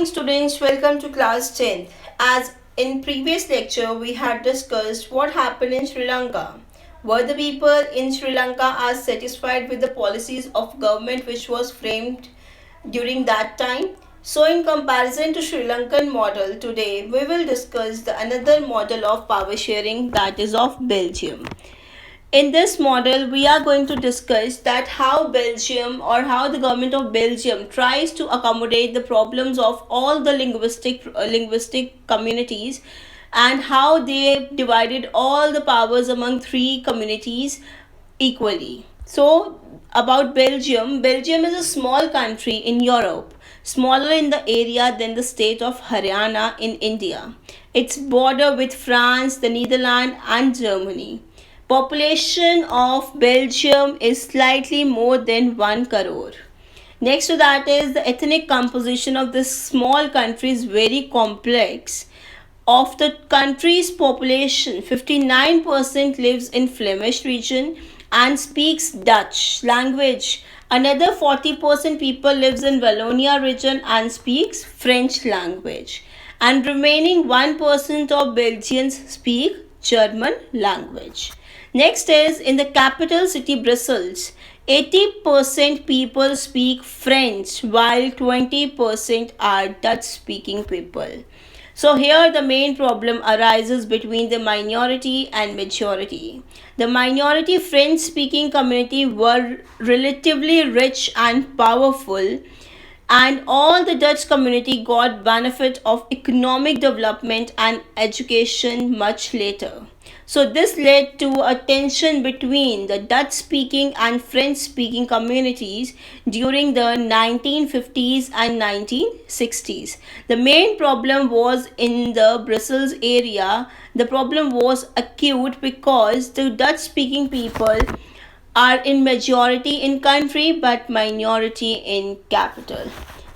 Students, welcome to class 10th. As in previous lecture, we had discussed what happened in Sri Lanka. Were the people in Sri Lanka are satisfied with the policies of government which was framed during that time? So in comparison to Sri Lankan model, today we will discuss the another model of power sharing, that is of Belgium. In this model, we are going to discuss that how Belgium or how the government of Belgium tries to accommodate the problems of all the linguistic communities, and how they divided all the powers among three communities equally. So about Belgium, Belgium is a small country in Europe, smaller in the area than the state of Haryana in India. Its border with France, the Netherlands and Germany. Population of Belgium is slightly more than 1 crore. Next to that is the ethnic composition of this small country is very complex. Of the country's population, 59% lives in Flemish region and speaks Dutch language. Another 40% people lives in Wallonia region and speaks French language. And remaining 1% of Belgians speak German language. Next is in the capital city Brussels. 80% people speak French while 20% are Dutch speaking people. So here the main problem arises between the minority and majority. The minority French speaking community were relatively rich and powerful, and all the Dutch community got benefit of economic development and education much later. So this led to a tension between the Dutch speaking and French speaking communities during the 1950s and 1960s. The main problem was in the Brussels area. The problem was acute because the Dutch speaking people are in majority in country but minority in capital.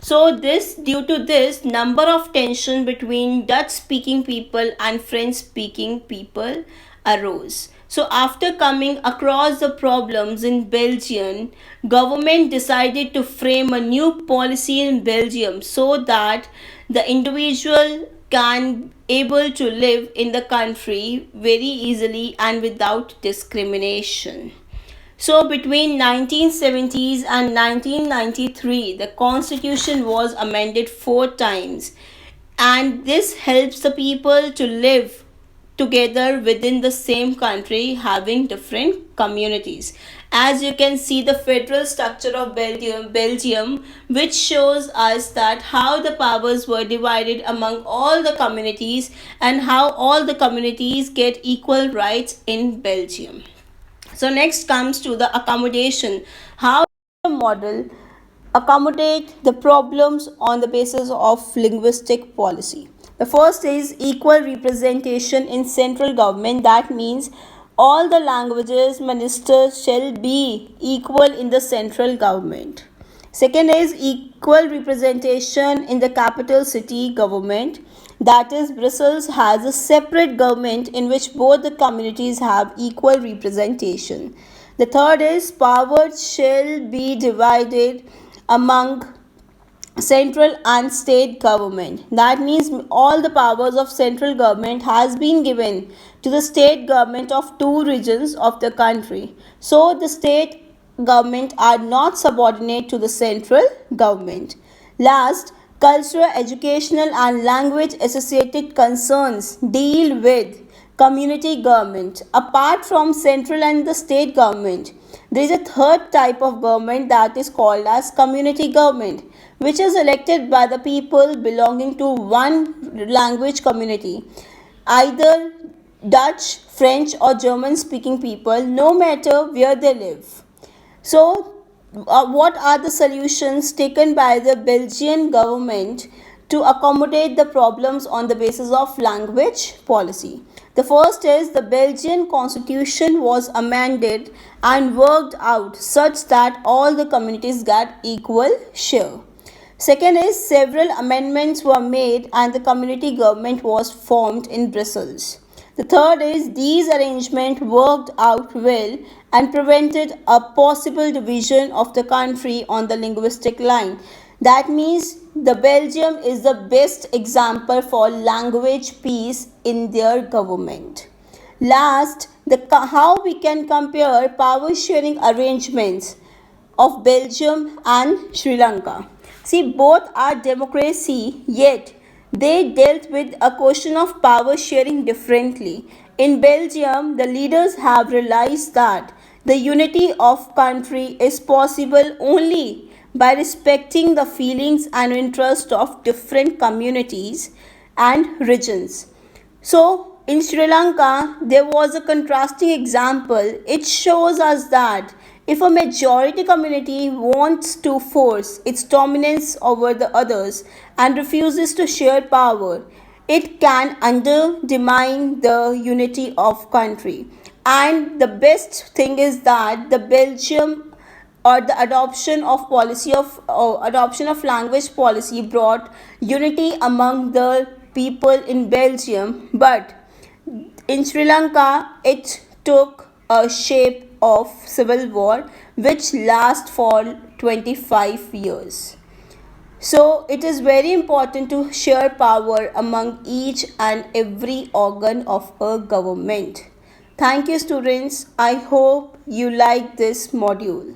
So this due to this number of tension between Dutch speaking people and French speaking people arose. So after coming across the problems in Belgium, government decided to frame a new policy in Belgium so that the individual can able to live in the country very easily and without discrimination. So between 1970s and 1993, the constitution was amended 4 times, and this helps the people to live together within the same country having different communities. As you can see the federal structure of Belgium, which shows us that how the powers were divided among all the communities and how all the communities get equal rights in Belgium. So next comes to the accommodation. How the model accommodate the problems on the basis of linguistic policy. The first is equal representation in central government. That means all the languages ministers shall be equal in the central government. Second is equal representation in the capital city government. That is, Brussels has a separate government in which both the communities have equal representation. The third is power shall be divided among central and state government. That means all the powers of central government has been given to the state government of two regions of the country. So the state government are not subordinate to the central government. Last, cultural, educational and language associated concerns deal with community government. Apart from central and the state government, there is a third type of government that is called as community government, which is elected by the people belonging to one language community, either Dutch, French or German speaking people, no matter where they live. So what are the solutions taken by the Belgian government to accommodate the problems on the basis of language policy? The first is the Belgian constitution was amended and worked out such that all the communities got equal share. Second is several amendments were made and the community government was formed in Brussels. The third is these arrangements worked out well and prevented a possible division of the country on the linguistic line. That means the Belgium is the best example for language peace in their government. Last, how we can compare power sharing arrangements of Belgium and Sri Lanka. See, both are democracy, yet they dealt with a question of power sharing differently. In Belgium, the leaders have realized that the unity of country is possible only by respecting the feelings and interests of different communities and regions. So, in Sri Lanka, there was a contrasting example. It shows us that if a majority community wants to force its dominance over the others and refuses to share power, it can undermine the unity of country. And the best thing is that the Belgium or the adoption of language policy brought unity among the people in Belgium, but in Sri Lanka it took a shape of civil war which lasts for 25 years. So it is very important to share power among each and every organ of a government. Thank you, students. I hope you like this module.